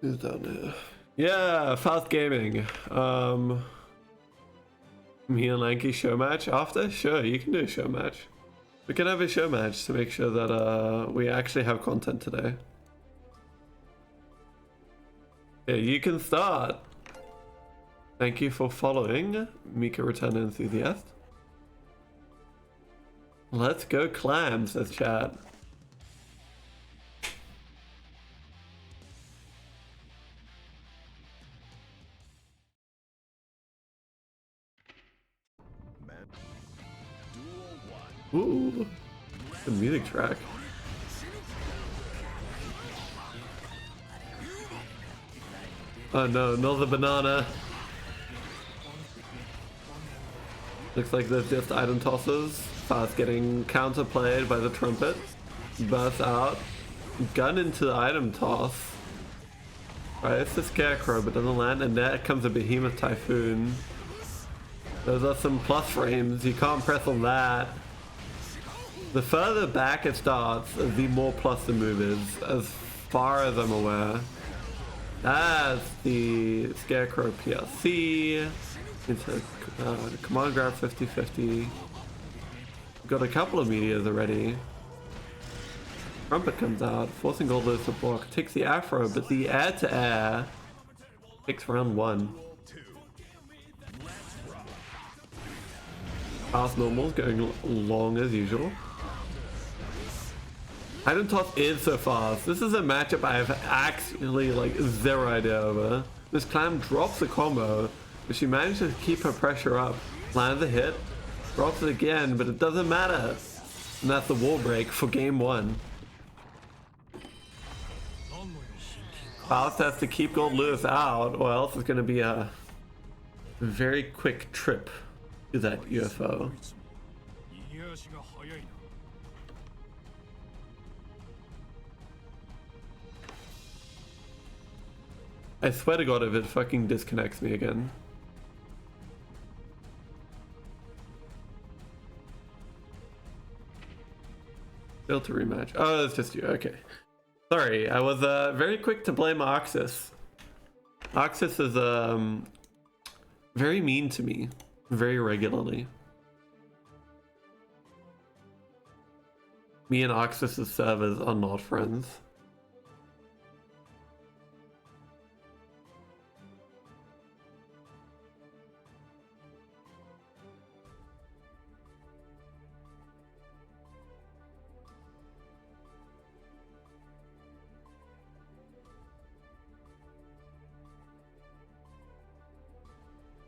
Who's down here? Yeah, Fast Gaming. Me and Lanky show match after? Sure, you can do a show match. We can have a show match to make sure that we actually have content today. Yeah, you can start. Thank you for following Mika Return Enthusiast. Let's go clams, says chat. Ooh, the music track. Oh no, not the banana. Looks like there's just item tosses. Fast getting counterplayed by the trumpet. Burst out. Gun into the item toss. Right, it's the scarecrow, but doesn't land, and there comes a behemoth typhoon. Those are some plus frames. You can't press on that. The further back it starts, the more plus the move is, as far as I'm aware. That's the Scarecrow PRC. Into command grab 50-50. Got a couple of meteors already. Trumpet comes out, forcing Goldlewis to block. Takes the Afro, but the air to air takes round 1. Fast normals going long as usual. Item toss is so fast. This is a matchup I have actually like zero idea over. This clam drops the combo, but she managed to keep her pressure up. Lands a hit, drops it again, but it doesn't matter. And that's the wall break for game 1. Faust has to keep Goldlewis out, or else it's going to be a very quick trip to that UFO. I swear to God if it fucking disconnects me again. Failed to rematch. Oh, it's just you. Okay. Sorry, I was very quick to blame Oxus. Oxus is very mean to me, very regularly. Me and Oxus's servers are not friends.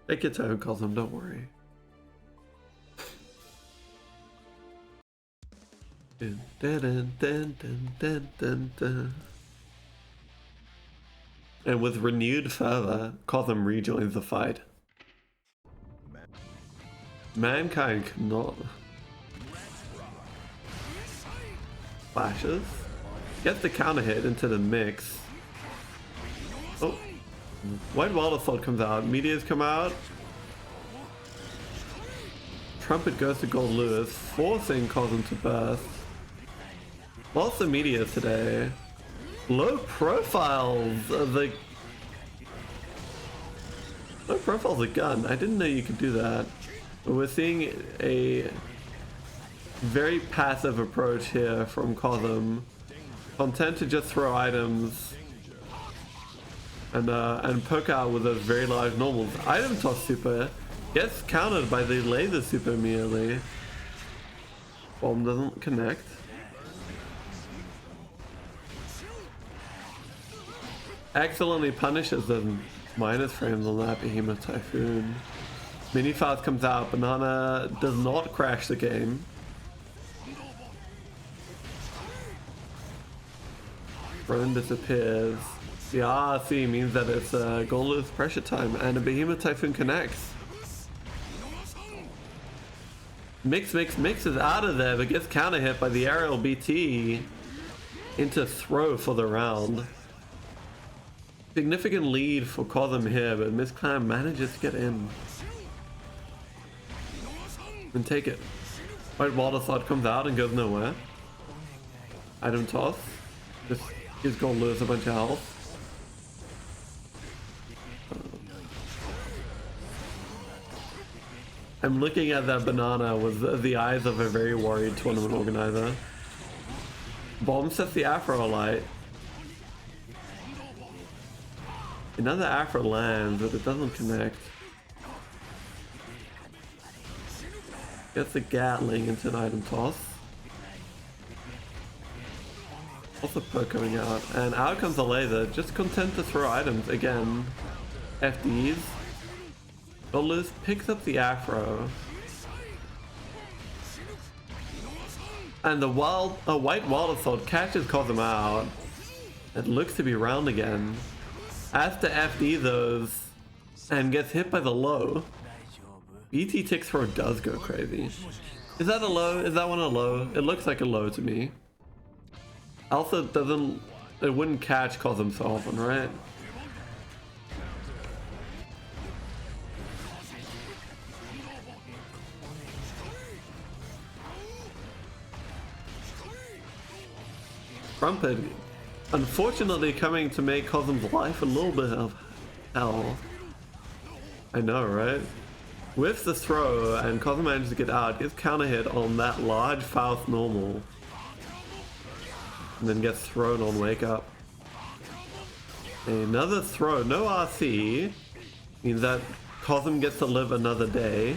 Take your time, Cosm, don't worry. Dun, dun, dun, dun, dun, dun, dun. And with renewed fervor, Cosm rejoins the fight. Mankind cannot. Flashes. Gets the counter hit into the mix. Oh. White Wild Assault comes out, meteors come out. Trumpet goes to Goldlewis, forcing Cosm to burst. Lots of meteors today. Low profiles of the... Low profiles a gun. I didn't know you could do that. But we're seeing a very passive approach here from Cosm. Content to just throw items and poke out with those very large normals. Item toss super gets countered by the laser super immediately. Bomb doesn't connect. Excellently punishes the minus frames on that Behemoth Typhoon. Mini Fast comes out, Banana does not crash the game. Run disappears. The RRC means that it's Goldlewis pressure time, and a Behemoth Typhoon connects. Mix is out of there, but gets counter hit by the aerial BT into throw for the round. Significant lead for Cosm here, but Miss Clam manages to get in and take it. White Wild Assault comes out and goes nowhere. Item toss. Just gives Goldlewis a bunch of health. I'm looking at that banana with the eyes of a very worried tournament organizer. Bomb sets the Afro alight. Another Afro lands, but it doesn't connect. Gets the Gatling into an item toss. Also poke coming out. And out comes the laser, just content to throw items again. FDs. Goldlust picks up the Afro. And the white Wild Assault catches Cosm out. It looks to be round again. Has to FD those and gets hit by the low. BT tick throw does go crazy. Is that a low? Is that one a low? It looks like a low to me. Also, it wouldn't catch Cosm so often, right? Trumpet, unfortunately, coming to make Cosm's life a little bit of hell. I know, right? With the throw, and Cosm manages to get out, gets counter hit on that large Faust normal. And then gets thrown on Wake Up. Another throw, no RC. Means that Cosm gets to live another day.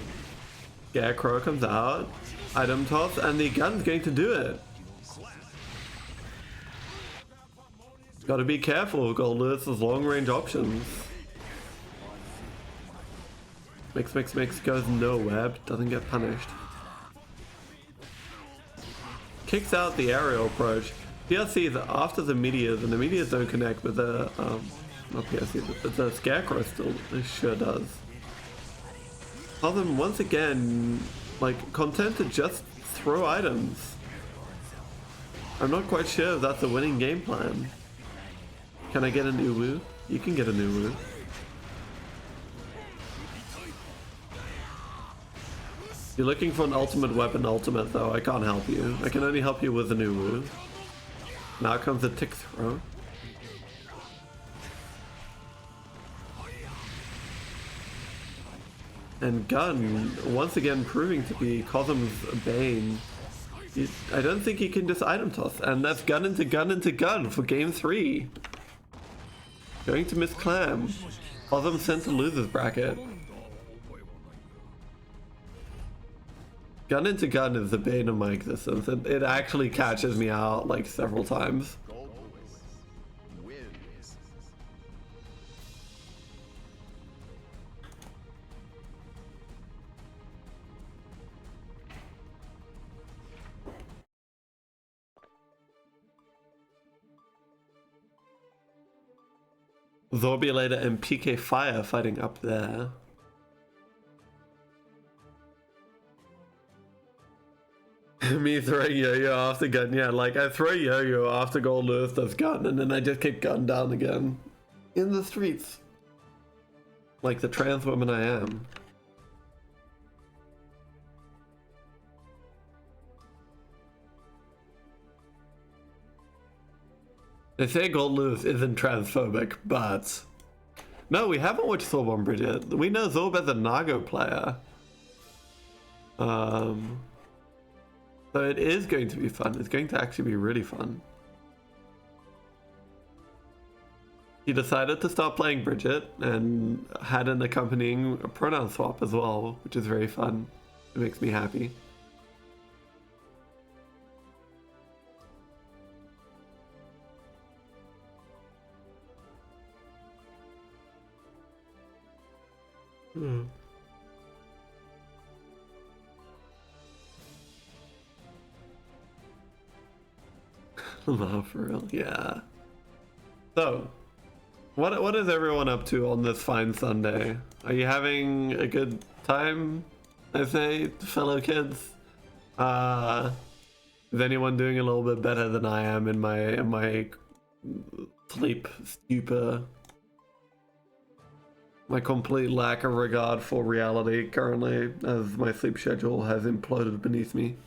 Scarecrow comes out, item toss, and the gun's going to do it. Gotta be careful, Goldlust's long range options. Mix goes nowhere, doesn't get punished. Kicks out the aerial approach. PRC is after the meteors, and the meteors don't connect with the, not PRC, but the Scarecrow still sure does. Cosm once again, like, content to just throw items. I'm not quite sure if that's a winning game plan. Can I get an Uwu? You can get an Uwu. You're looking for an ultimate weapon ultimate though, I can't help you. I can only help you with an Uwu. Now comes the tick throw. And Gun, once again proving to be Cosm's bane. I don't think he can just item toss, and that's gun into gun for game 3. Going to Miss Clam. Cosm sent to losers bracket. Gun into gun is the bane of my existence. It actually catches me out like several times. Zorbulator and PK Fire fighting up there. Me throwing Yo-Yo after gun, yeah, like I throw Yo-Yo after Goldlust does gun, and then I just kick gun down again. In the streets. Like the trans woman I am. They say Goldlust isn't transphobic, but... No, we haven't watched Zorb on Bridget. We know Zorb as a Nago player. So it is going to be fun. It's going to actually be really fun. He decided to start playing Bridget and had an accompanying pronoun swap as well, which is very fun. It makes me happy. No, for real, yeah. So, what is everyone up to on this fine Sunday? Are you having a good time, I say, fellow kids? Is anyone doing a little bit better than I am in my sleep stupor? My complete lack of regard for reality currently, as my sleep schedule has imploded beneath me.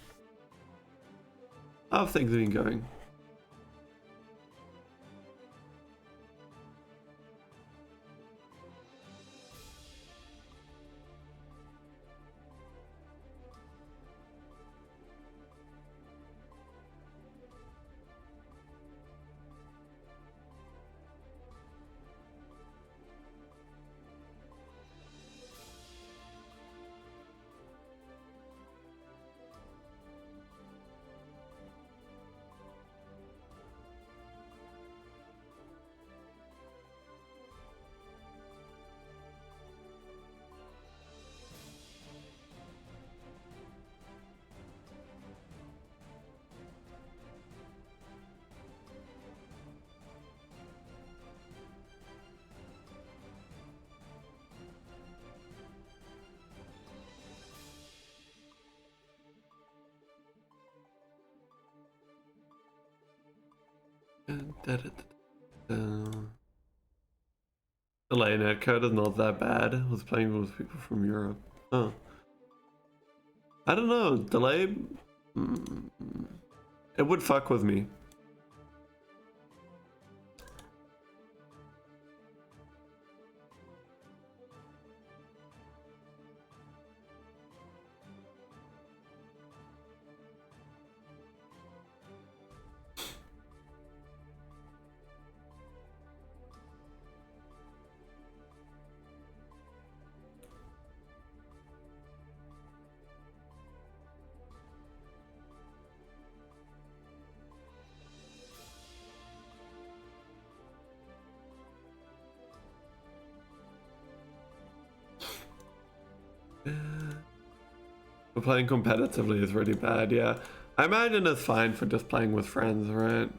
How have things been going? Delay netcode is not that bad. I was playing with people from Europe. Oh. I don't know. Delay... It would fuck with me. But playing competitively is really bad, yeah. I imagine it's fine for just playing with friends, right?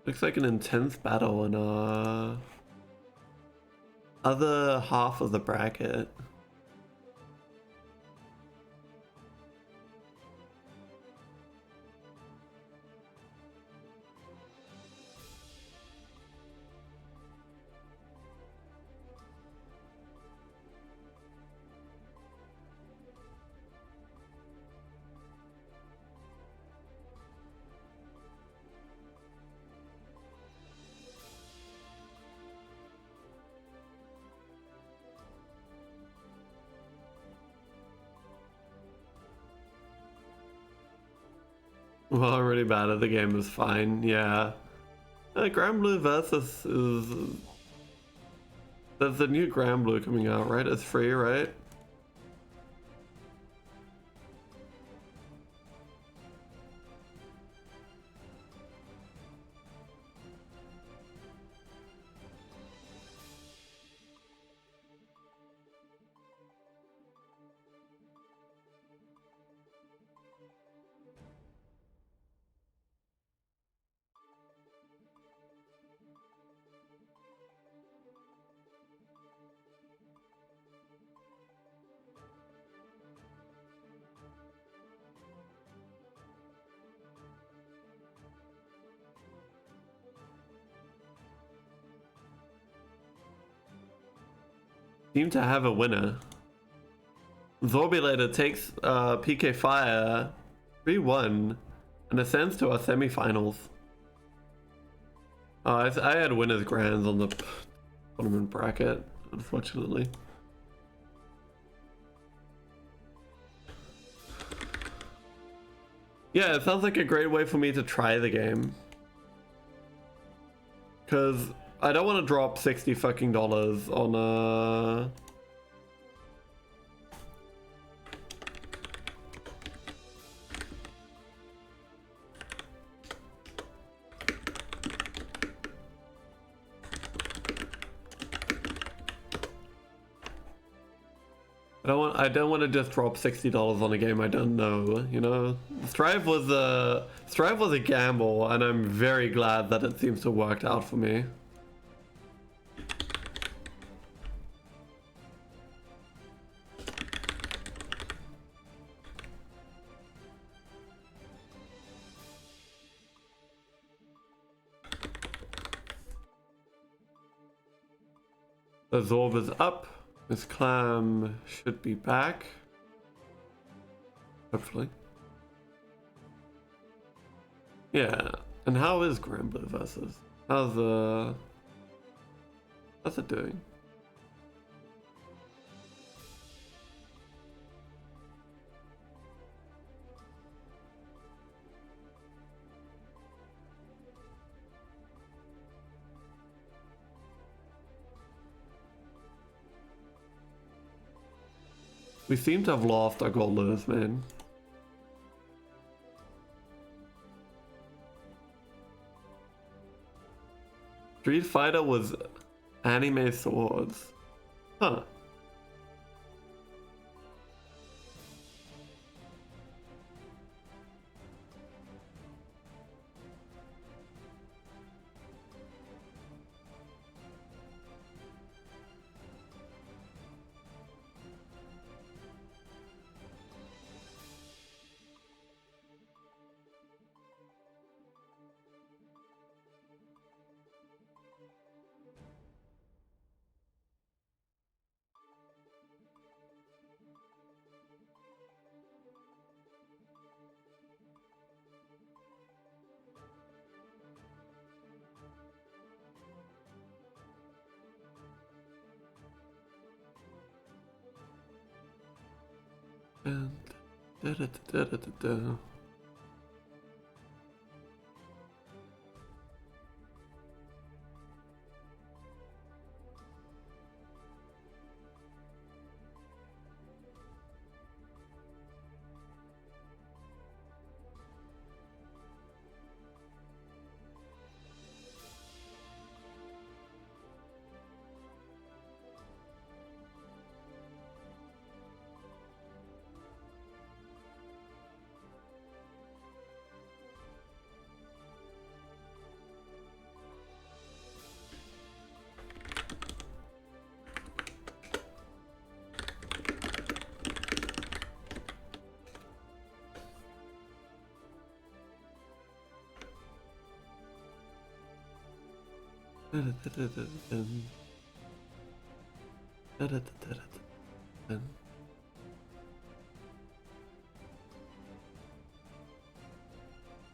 Looks like an intense battle in other half of the bracket. Well, really bad at the game is fine, yeah. Grand Blue Versus is... There's the new Grand Blue coming out, right? It's free, right? Seem to have a winner. Zorbulator takes PK Fire 3-1 and ascends to our semifinals. I had winners grands on the tournament bracket, unfortunately. Yeah, it sounds like a great way for me to try the game. Because I don't want to drop $60 fucking on a... I don't want to just drop $60 on a game I don't know, you know? Strive was a gamble, and I'm very glad that it seems to have worked out for me. The Zorb is up. Miss Clam should be back. Hopefully. Yeah. And how is Grand Blue Versus? How's it doing? We seem to have lost our gold lotus, man. Street Fighter was anime swords. Huh. And da da da da da da.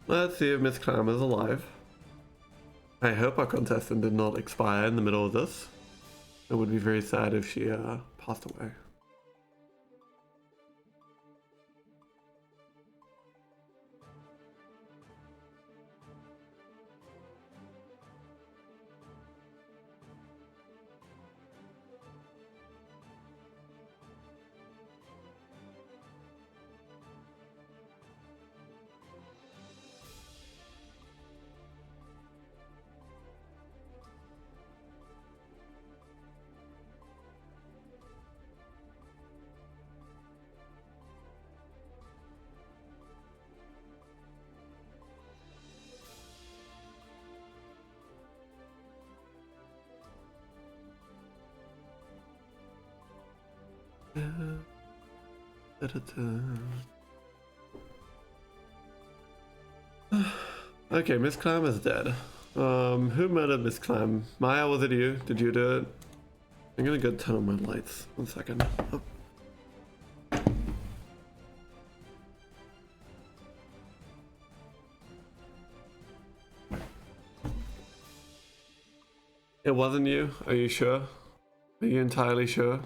Let's see if Miss Clam is alive. I hope our contestant did not expire in the middle of this. It would be very sad if she passed away. Okay, Miss Clam is dead. Who murdered Miss Clam? Maya, was it you? Did you do it? I'm gonna go turn on my lights. 1 second. Oh. It wasn't you? Are you sure? Are you entirely sure?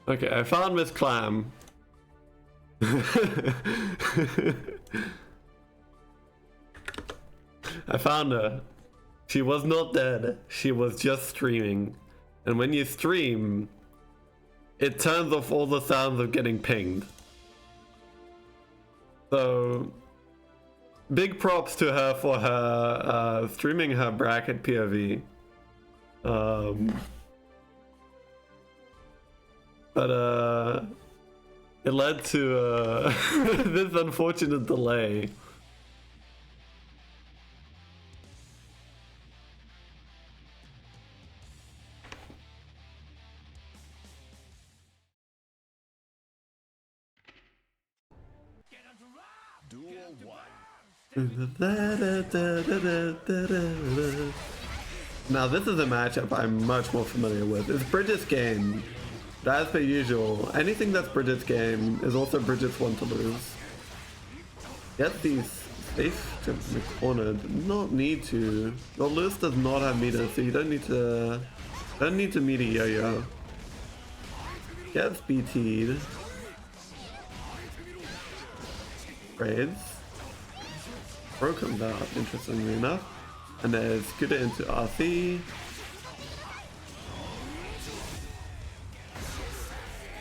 Okay, I found Miss Clam. I found her. She was not dead. She was just streaming. And when you stream, it turns off all the sounds of getting pinged. So, big props to her for her streaming her bracket POV. But it led to this unfortunate delay. Duel 1. Now this is a matchup I'm much more familiar with. It's British game. As per usual, anything that's Bridget's game is also Bridget's one to lose. Get these safe to the corner. Not need to. Your list does not have meter, so you don't need to. Don't need to meter Yo-Yo. Gets BT'd. Trades. Pro comes out, interestingly enough. And there's Scooter into RC.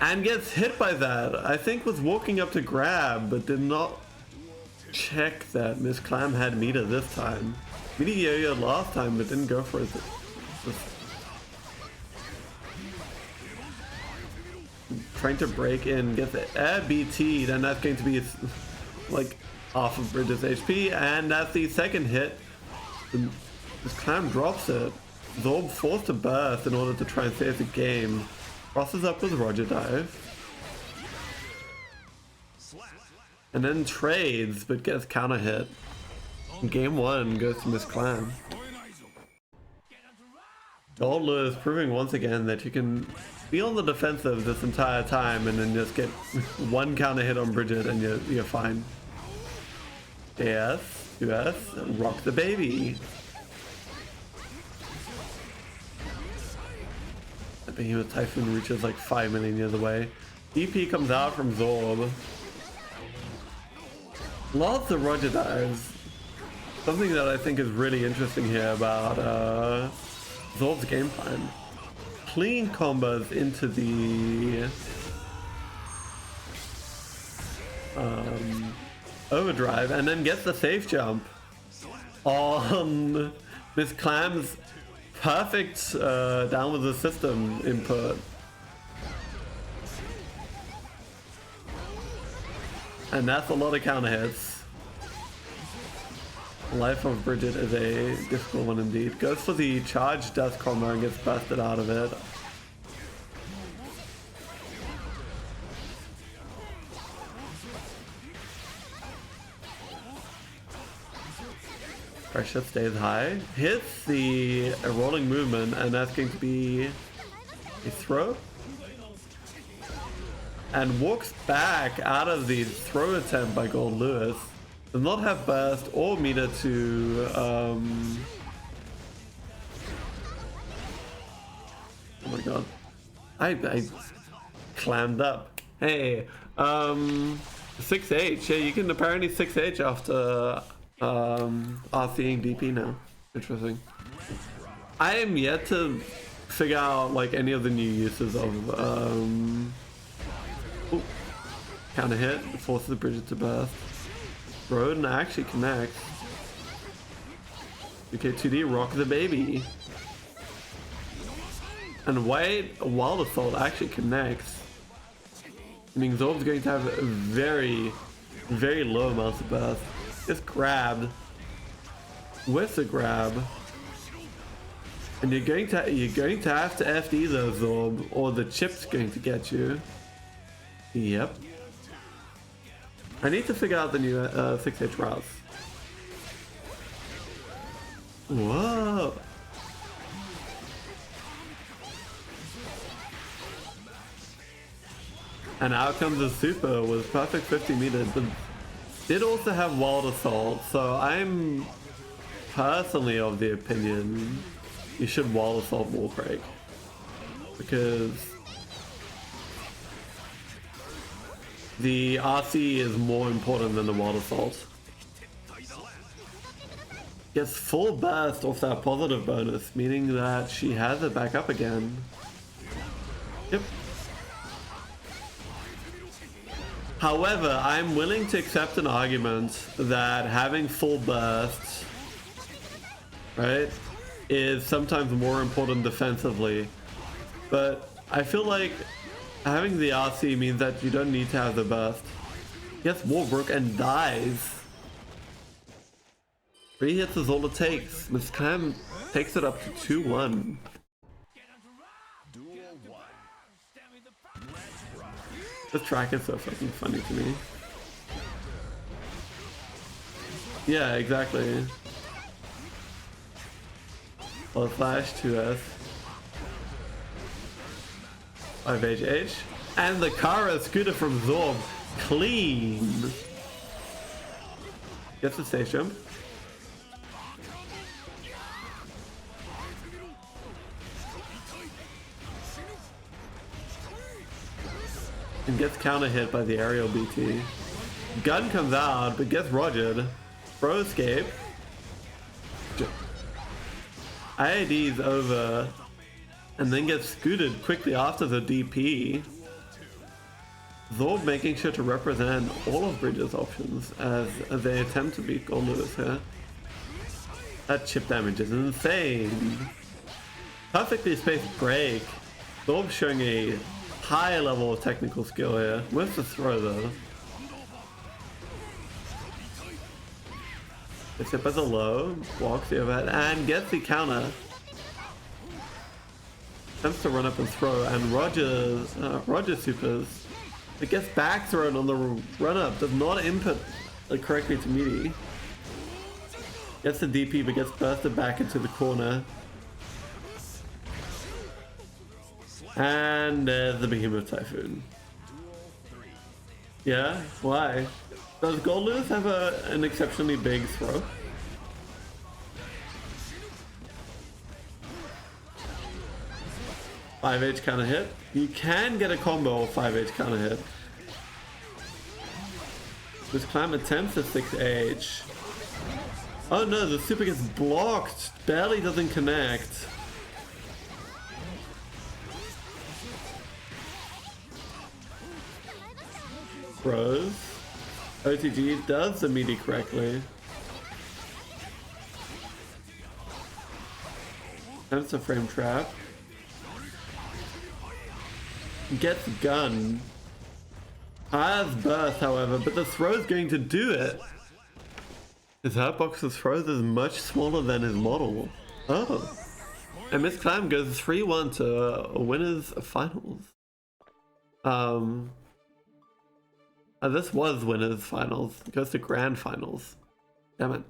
And gets hit by that. I think was walking up to grab, but did not check that Miss Clam had meter this time. Meter Yo-Yo last time, but didn't go for it. Trying to break in, get the air BT'd, and that's going to be like half of Bridget's HP, and that's the second hit. This Clam drops it. Zorb forced to burst in order to try and save the game. Crosses up with Roger Dive. And then trades, but gets counter hit. Game 1 goes to Miss Clam. Gold Lewis proving once again that you can be on the defensive this entire time and then just get one counter hit on Bridget and you're fine. Yes, US, rock the baby. I think Behemoth Typhoon reaches like 5 million years away. EP comes out from Zorb. Lots of Roger Dives. Something that I think is really interesting here about Zorb's game plan. Clean combos into the overdrive and then gets the safe jump on Miss Clam's perfect down with the system input. And that's a lot of counter hits. Life of Bridget is a difficult one indeed. Goes for the charge death combo and gets busted out of it. Pressure stays high. Hits the rolling movement, and that's going to be a throw. And walks back out of the throw attempt by Gold Lewis. Does not have burst or meter to oh my god. I clammed up. Hey, 6H. Yeah, you can apparently 6H after RCing DP now. Interesting. I am yet to figure out like any of the new uses of counter hit, forces Bridget to burst. Roden actually connects. Okay, 2D rock the baby. And Wild Assault actually connects. Meaning Zorb's going to have very, very low amounts of burst. Just grabbed with the grab. And you're going to have to FD those Zorb, or the chip's going to get you. Yep. I need to figure out the new 6H routes. Whoa! And out comes the super with perfect 50 meters, but did also have Wild Assault, so I'm personally of the opinion you should Wild Assault Wall Break. Because the RC is more important than the Wild Assault. Gets full burst off that positive bonus, meaning that she has it back up again. Yep. However, I'm willing to accept an argument that having full burst, right, is sometimes more important defensively. But I feel like having the RC means that you don't need to have the burst. Gets Warbrook and dies. 3 hits is all it takes. Miss Clam takes it up to 2-1. This track is so fucking funny to me. Yeah, exactly. Well, Flash 2S. 5HH. And the Kara scooter from Zorb. Clean. Gets the stage jump. And gets counter hit by the aerial BT. Gun comes out, but gets rogered. Pro escape. IAD's over. And then gets scooted quickly after the DP. Zorb making sure to represent all of Bridges' options as they attempt to beat Gold Lewis here. That chip damage is insane. Perfectly spaced break. Zorb showing a high level of technical skill here. Where's the throw though? Gets hit by the low, blocks the overhead, and gets the counter. Attempts to run up and throw, and Roger supers. It gets back thrown on the run up, does not input correctly to meaty. Gets the DP but gets bursted back into the corner. And there's the Behemoth Typhoon. Yeah? Why? Does Gold Lewis have an exceptionally big throw? Five H counter hit. You can get a combo of 5H counter hit. This climb attempts a 6H. Oh no, the super gets blocked. Barely doesn't connect. Throws. OTG does the meaty correctly. Attempts a frame trap. Gets gun. Has burst, however, but the throw's going to do it. His Hurtbox's throw is much smaller than his model. Oh. And Miss Clam goes 3-1 to winners finals. This was winners finals. It goes to grand finals. Damn it.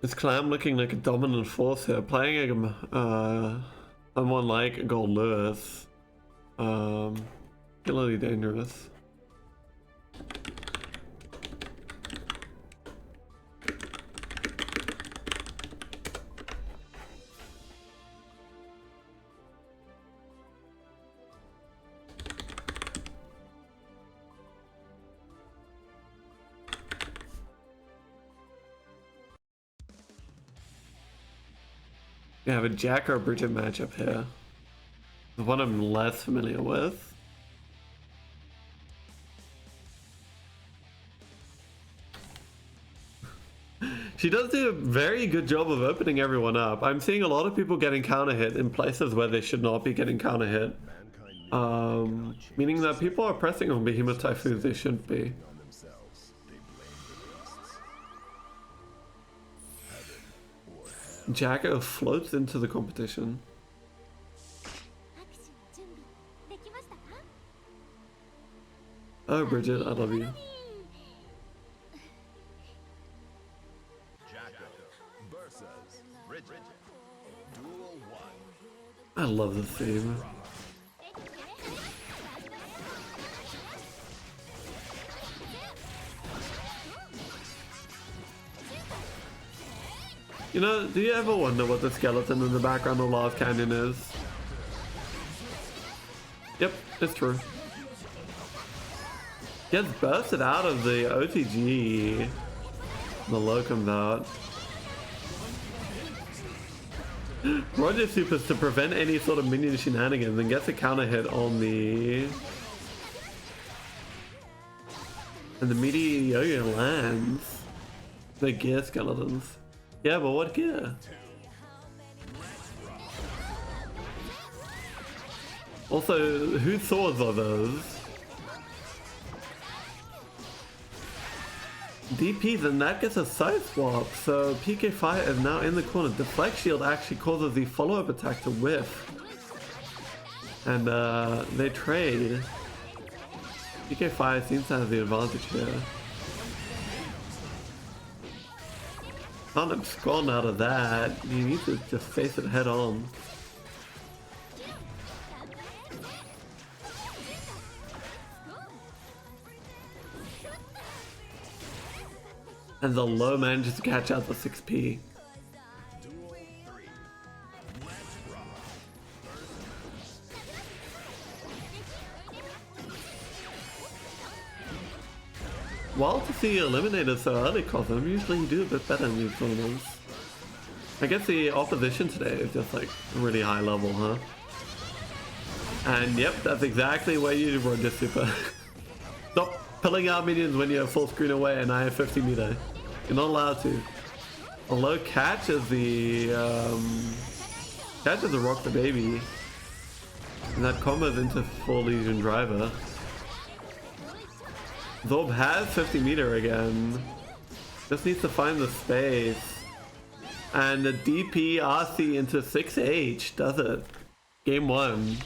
Is Clam looking like a dominant force here? Playing someone like Gold Lewis. Really dangerous. We have a Jack or Bridget matchup here. The one I'm less familiar with. She does do a very good job of opening everyone up. I'm seeing a lot of people getting counter hit in places where they should not be getting counter hit. Meaning that people are pressing on Behemoth Typhoons they shouldn't be. Jacko floats into the competition. Oh, Bridget, I love you. I love this theme. You know, do you ever wonder what the skeleton in the background of Last Canyon is? Yep, it's true. Gets bursted out of the OTG. The low comes out. Roger supers to prevent any sort of minion shenanigans and gets a counter hit on the... And the meaty yo-yo lands. The gear skeletons. Yeah, but what gear? Also, whose swords are those? DPs, and that gets a side swap, so PK Fire is now in the corner. Deflect Shield actually causes the follow-up attack to whiff. And they trade. PK5 seems to have the advantage here. Can't abscond out of that. You need to just face it head on. And the low manages to catch out the 6p. Wild to see you eliminated so early, Cosm. Usually you do a bit better in these tournaments. I guess the opposition today is just like really high level, huh? And yep, that's exactly where you run this super. Stop pulling out minions when you're full screen away and I have 50 meter. You're not allowed to. A low catch is the Rock the Baby. And that combos into full Legion Driver. Zorb has 50 meter again. Just needs to find the space. And the DP RC into 6H does it. Game 1.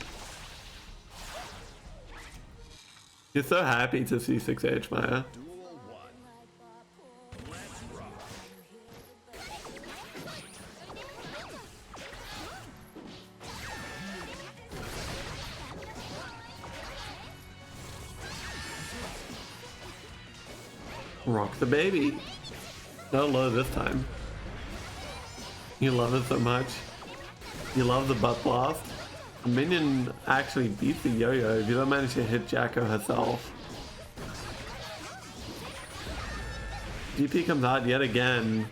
You're so happy to see 6H, Maya. Rock the Baby. No low this time. You love it so much. You love the butt blast. A minion actually beats the yo-yo if you don't manage to hit Jacko herself. DP comes out yet again.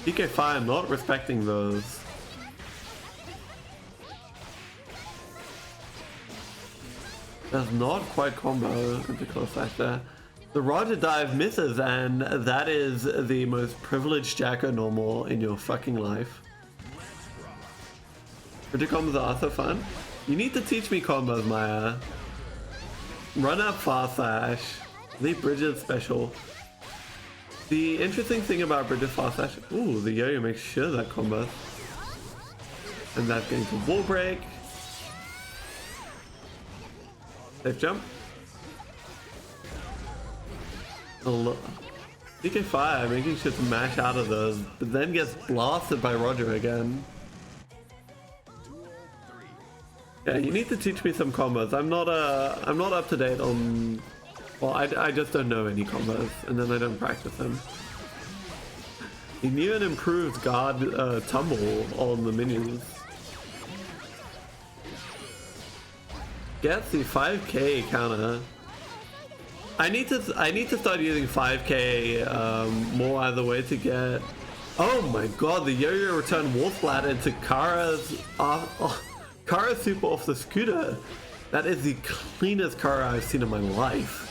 PK5 not respecting those. Does not quite combo into close flash there. The Roger dive misses, and that is the most privileged Jacko normal in your fucking life. Bridget combos are also fun. You need to teach me combos, Maya. Run up fast slash. Leave Bridget special. The interesting thing about Bridget fast slash, ooh, the yo-yo makes sure that combo. And that's going to wall break. Safe jump. PK5 making sure to mash out of those, but then gets blasted by Roger again. Yeah, you need to teach me some combos. I'm not up to date on. Well, I just don't know any combos, and then I don't practice them. He knew an improved guard tumble on the minions. Gets the 5k counter. I need to start using 5k more as a way to get. Oh my god, the yo-yo return wall splat into Kara's Kara super off the scooter. That is the cleanest Kara I've seen in my life.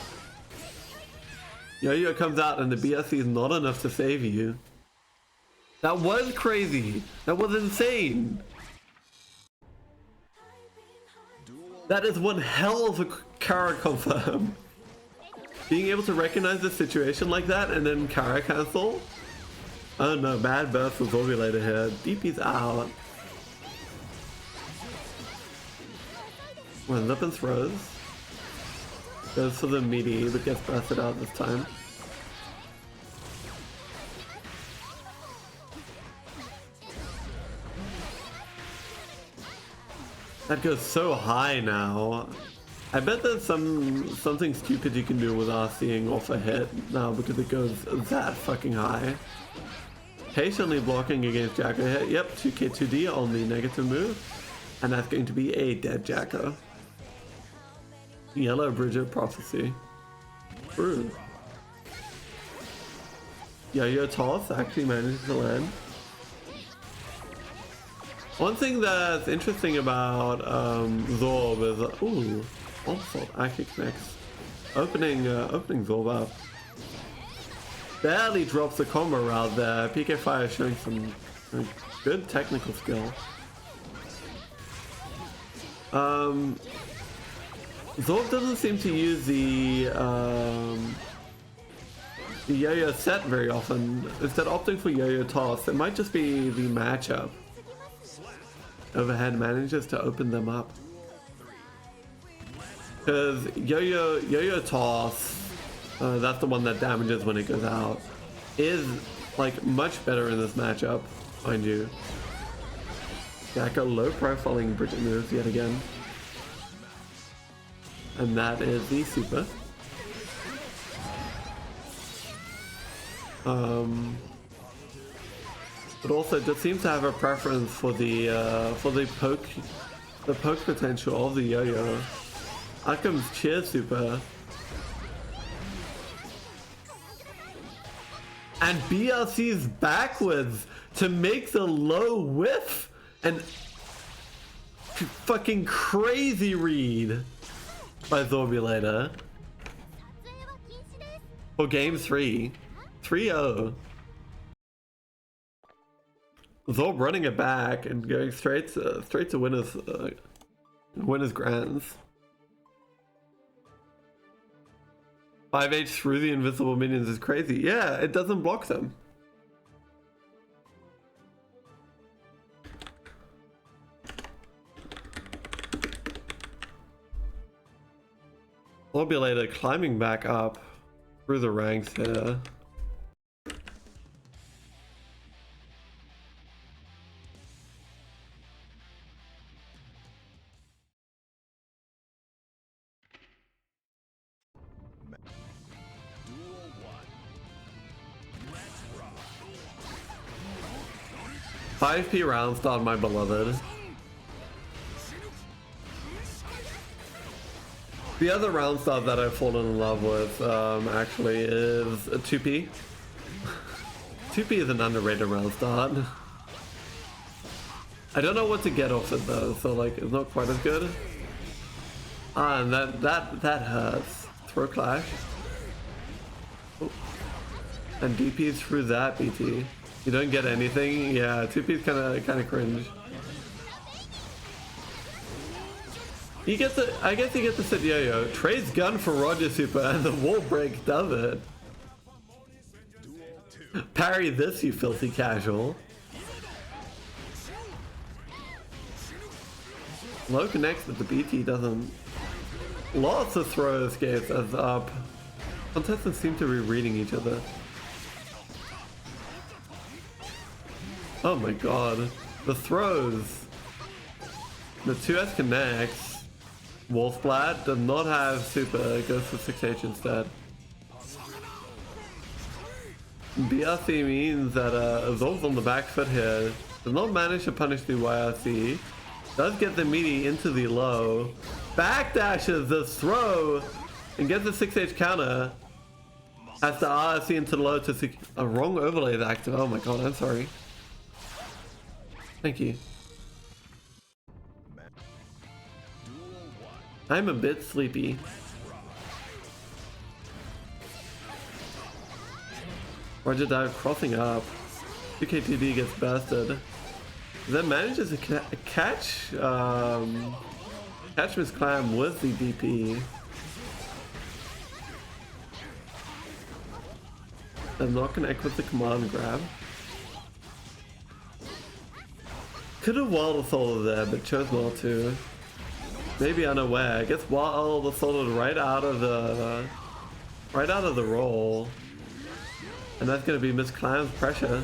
Yo-yo comes out and the BSC is not enough to save you. That was crazy. That was insane. That is one hell of a Kara confirm. Being able to recognize the situation like that and then Kara cancel. Oh no, bad burst was ovulated here. DP's out. Runs up and throws. Goes for the meaty, but gets bursted out this time. That goes so high now. I bet there's something stupid you can do with RCing off a hit now because it goes that fucking high. Patiently blocking against Jacko hit. Yep, 2k2d on the negative move. And that's going to be a dead Jacko. Yellow Bridget Prophecy. True. Yo-yo toss actually manages to land. One thing that's interesting about Zorb is ooh, also actually connects. Opening Zorb up. Barely drops the combo route there. PK5 is showing some good technical skill. Zorb doesn't seem to use the yo-yo set very often. Instead opting for yo-yo toss. It might just be the matchup. Overhead manages to open them up. Because yo-yo toss, that's the one that damages when it goes out, is like much better in this matchup, mind you. Gakko low profiling Bridget moves yet again. And that is the super. But also just seems to have a preference for the poke potential of the yo-yo. Out comes Cheer super. And BLC's backwards to make the low whiff. And fucking crazy read by Zorbulator for game 3. 3-0. Zorb running it back and going straight to winners grands. 5H through the invisible minions is crazy. Yeah, it doesn't block them. Zorbulator climbing back up through the ranks here. Duel 1. Let's rock. 5p round start, my beloved. The other round start that I've fallen in love with actually is a 2p. 2p is an underrated round start. I don't know what to get off it though, so like it's not quite as good. Ah, and that hurts. Throw clash. Oh. And DP's through that BT. You don't get anything. Yeah, 2p's kind of cringe. You get the, I guess you get the sit yo-yo. Trades gun for Roger Super and the wall break does it. Parry this, you filthy casual. Low connects, but the BT doesn't. Lots of throw escapes as up. Contestants seem to be reading each other. Oh my god. The throws. The 2S connects. Wolfblad does not have super, goes for 6H instead. BRC means that Zol's on the back foot here. Does not manage to punish the YRC. Does get the meaty into the low. Backdashes the throw and gets the 6H counter. Has the RC into the low to a wrong overlay is active. Oh my god, I'm sorry. Thank you. I'm a bit sleepy. Roger dive crossing up. 2K2D gets busted. Then manages to catch Miss Clam with the DP. Does not connect with the command grab. Could have wild assaulted there, but chose not to. Maybe unaware. I guess wild assaulted right out of the roll. And that's gonna be Miss Clam's pressure.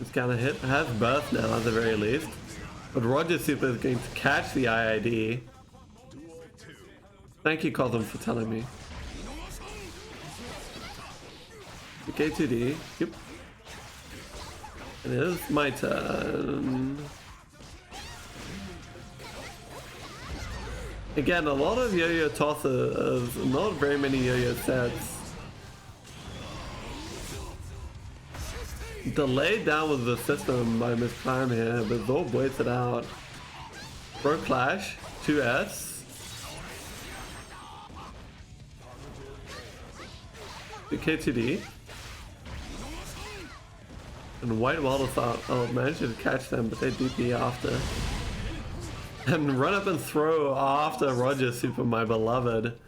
It's kind of hit, has burst now at the very least. But Roger Super is going to catch the IID. Thank you, Cosm, for telling me. The K2D. Yep. And it is my turn. Again, a lot of yo-yo tosses, not very many yo-yo sets. Delayed down with the system by Miss Clam here, but Zorb waits it out. Pro Clash, 2S. The K2D. And White Wild managed to catch them, but they DP after. And run up and throw after Roger Super, my beloved.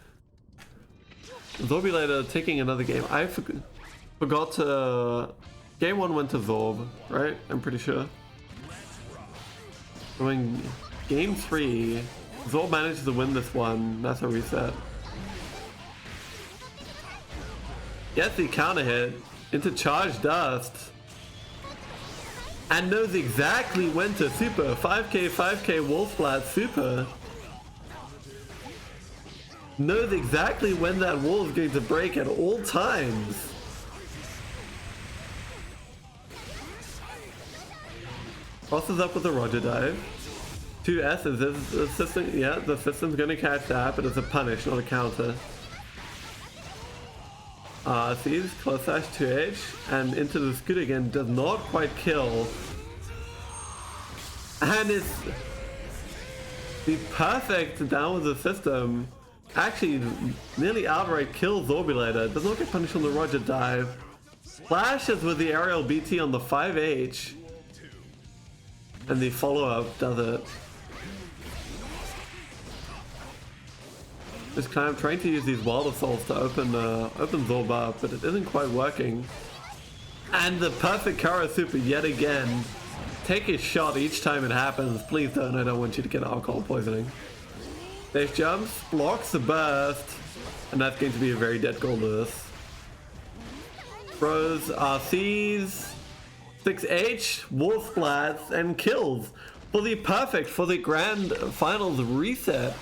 Zorbulator taking another game. I forgot to... Game 1 went to Zorb, right? I'm pretty sure. I mean, game 3 Zorb manages to win this one. That's a reset. Gets the counter hit into Charge Dust. And knows exactly when to super. 5k wall splat super. Knows exactly when that wall is going to break at all times. Crosses up with a Roger Dive. 2 S's. Is the system, yeah, the system's gonna catch that, but it's a punish, not a counter. Sees close slash 2H and into the scoot again, does not quite kill. And it's the perfect down with the system. Actually, nearly outright kills Zorbulator. Does not get punished on the Roger Dive. Flashes with the aerial BT on the 5H. And the follow-up does it. Just kind of trying to use these Wild Assaults to open Zorb up, but it isn't quite working. And the perfect Kara Super yet again. Take a shot each time it happens. Please don't, I don't want you to get alcohol poisoning. Safe jumps, blocks the burst, and that's going to be a very dead goal Lewis. Throws RCs, 6H, wall splats, and kills. For the perfect, for the grand finals reset.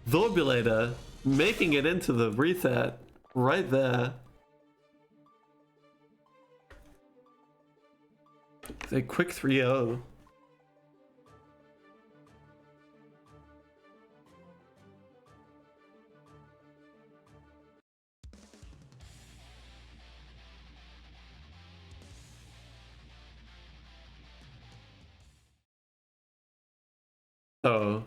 Zorbulator making it into the reset right there. It's a quick 3-0. So,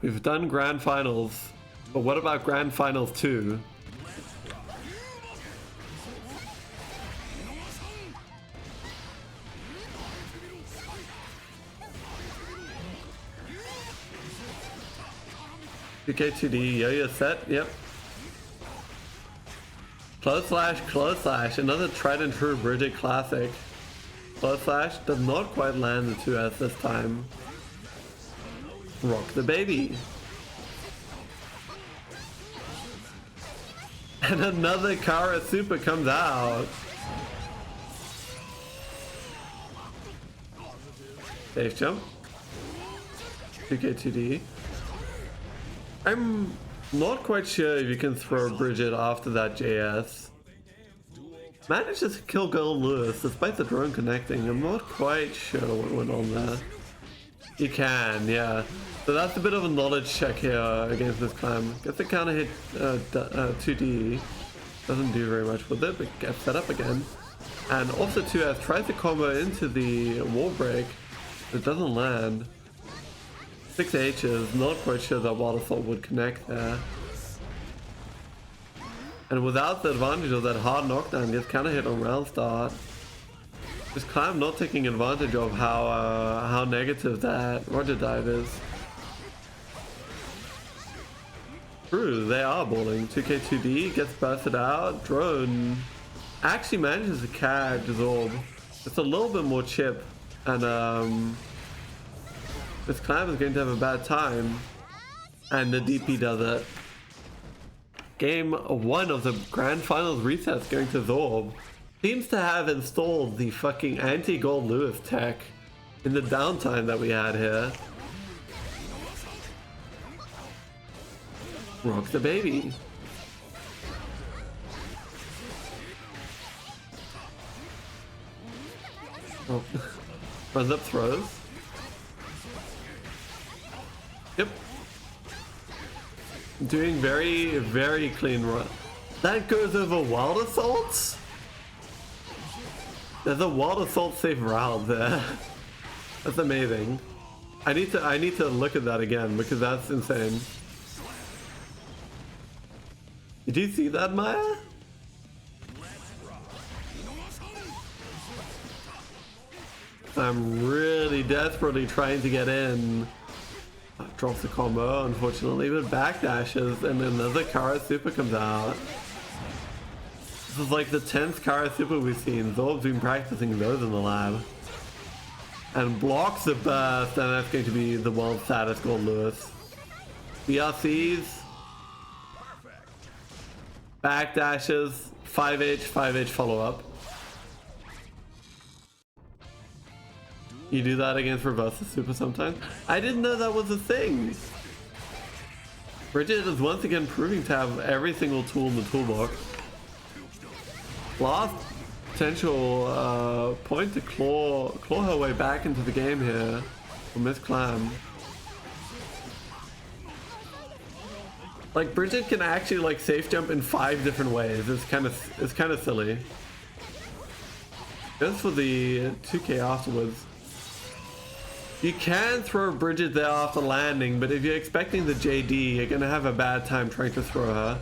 we've done Grand Finals, but what about Grand Finals 2? PK2D, yo-yo set, yep. Close slash, another tried and true Bridget classic. Close slash does not quite land the 2S this time. Rock the baby. And another Kara Super comes out. Safe jump. 2K2D. I'm not quite sure if you can throw Bridget after that JS. Manages to kill Girl Lewis despite the drone connecting. I'm not quite sure what went on there. You can, yeah. So that's a bit of a knowledge check here against this climb. Gets the counter hit 2D. Doesn't do very much with it, but gets set up again. And also 2S tries to combo into the wall break. It doesn't land. 6H's, not quite sure that Wild Assault would connect there. And without the advantage of that hard knockdown, gets counter hit on round start. This climb not taking advantage of how negative that Roger Dive is. True, they are balling. 2K2D gets bursted out. Drone actually manages to catch Zorb. It's a little bit more chip, and this climb is going to have a bad time. And the DP does it. Game 1 of the Grand Finals resets going to Zorb. Seems to have installed the fucking anti-Gold Lewis tech in the downtime that we had here. Rock the baby. Oh. Runs up throws. Yep. Doing very, very clean run. That goes over Wild Assaults? There's a Wild Assault safe route there. That's amazing. I need to look at that again because that's insane. Did you see that, Maya? I'm really desperately trying to get in. Drops the combo, unfortunately, but backdashes, and another Kara Super comes out. This is like the 10th Kara Super we've seen. Zorb's been practicing those in the lab. And blocks the burst, and that's going to be the world's saddest Gold Lewis. BRCs, backdashes, 5H, 5H follow-up. You do that against reverse super sometimes? I didn't know that was a thing. Bridget is once again proving to have every single tool in the toolbox. Last potential point to claw her way back into the game here for Miss Clam. Like Bridget can actually like safe jump in 5 different ways. It's kind of silly. Just for the 2K afterwards. You can throw Bridget there after landing, but if you're expecting the JD, you're gonna have a bad time trying to throw her.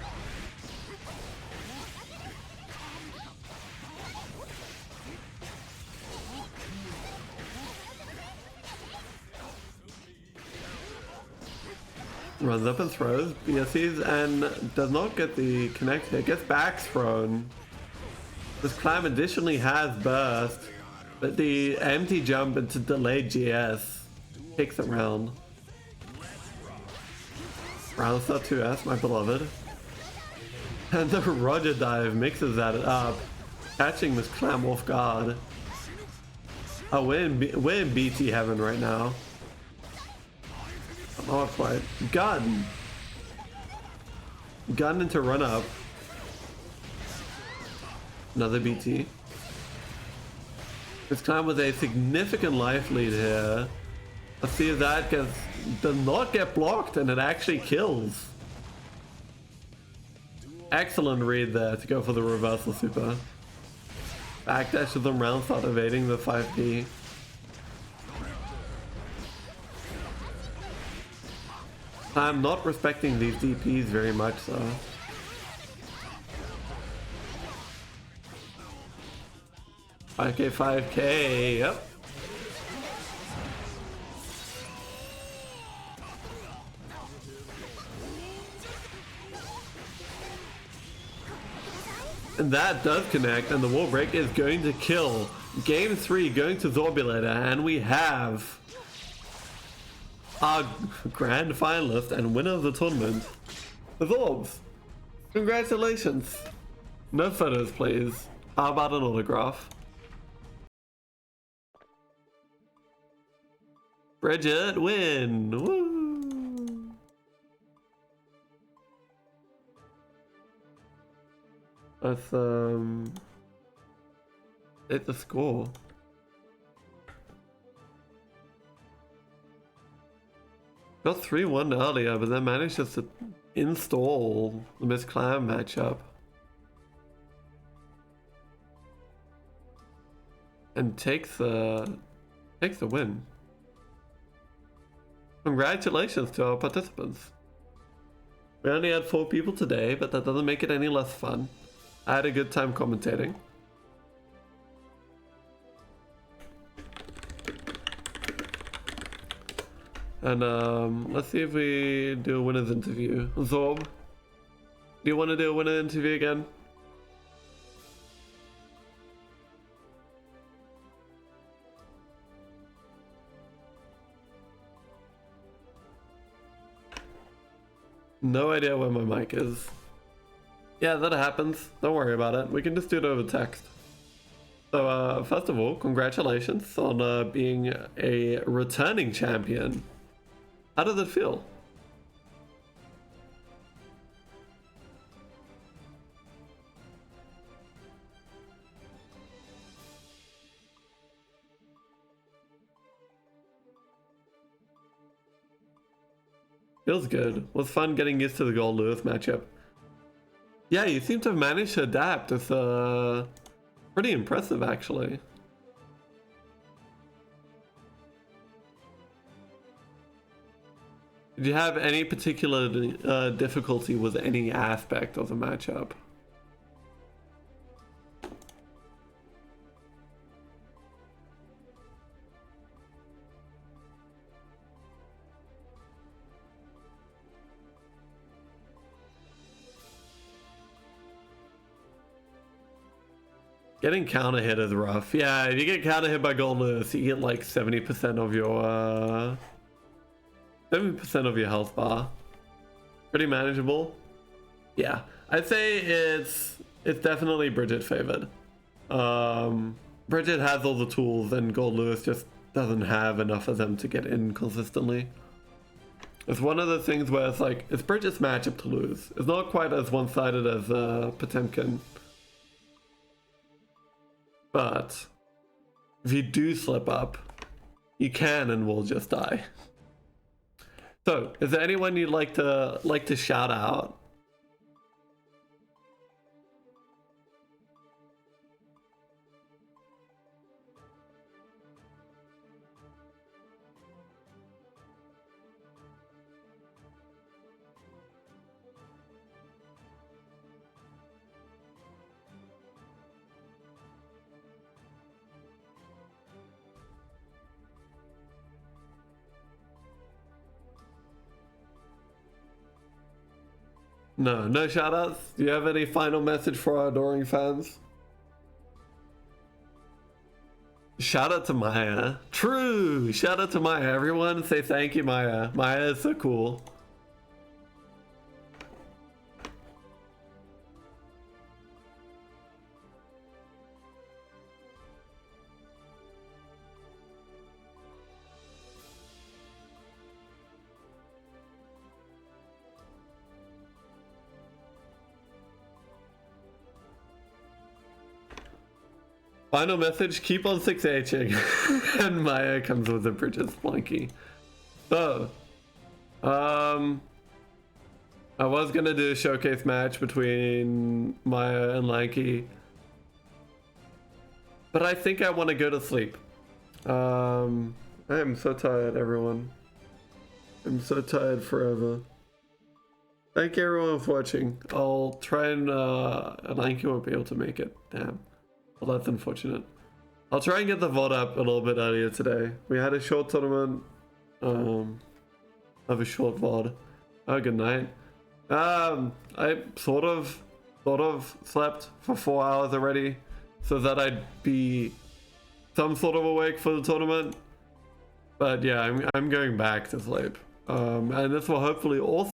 Runs up and throws BSCs and does not get the connect hit. Gets back thrown. This Clam additionally has burst, but the empty jump into delayed GS kicks it round. Round star 2S, my beloved. And the Roger dive mixes that up, catching this Clam off guard. Oh, we're in BT heaven right now. Not quite. Gun into run up. Another BT. This Clam with a significant life lead here. Let's see if that does not get blocked and it actually kills. Excellent read there to go for the reversal super. Backdash with them round start evading the 5P. I'm not respecting these DPs very much, so. 5K, 5K, yep. And that does connect, and the wall break is going to kill. Game 3 going to Zorbulator, and we have our grand finalist and winner of the tournament, the Zorbs. Congratulations. No photos, please. How about an autograph? Bridget win! Woo! That's it's a score. Got 3-1 earlier, but then managed just to install the Miss Clam matchup. And takes the win. Congratulations to our participants. We only had 4 people today, but that doesn't make it any less fun. I had a good time commentating. And let's see if we do a winner's interview. Zorb, do you want to do a winner's interview again? No idea where my mic is. Yeah, that happens. Don't worry about it. We can just do it over text. So, first of all, congratulations on being a returning champion. How does it feel? Feels good. Was fun getting used to the Gold Lewis matchup. Yeah, you seem to have managed to adapt. It's pretty impressive, actually. Did you have any particular difficulty with any aspect of the matchup? Getting counter hit is rough. Yeah, if you get counter hit by Gold Lewis, you get like 70% of your 70% of your health bar. Pretty manageable. Yeah, I'd say it's definitely Bridget favored. Bridget has all the tools and Gold Lewis just doesn't have enough of them to get in consistently. It's one of the things where it's like, it's Bridget's matchup to lose. It's not quite as one-sided as Potemkin. But if you do slip up, you can and will just die. So, is there anyone you'd like to shout out? No shoutouts? Do you have any final message for our adoring fans? Shout out to Maya. True! Shout out to Maya. Everyone say thank you, Maya. Maya is so cool. Final message, keep on 6Hing. And Maya comes with a Bridget Splunky. So, I was gonna do a showcase match between Maya and Lanky, but I think I want to go to sleep. I am so tired, everyone. I'm so tired forever. Thank you everyone for watching. I'll try and Lanky won't be able to make it. Damn. Well, that's unfortunate. I'll try and get the VOD up a little bit earlier today. We had a short tournament. Have a short VOD. Oh, good night. I sort of slept for 4 hours already, so that I'd be some sort of awake for the tournament. But yeah, I'm going back to sleep. And this will hopefully also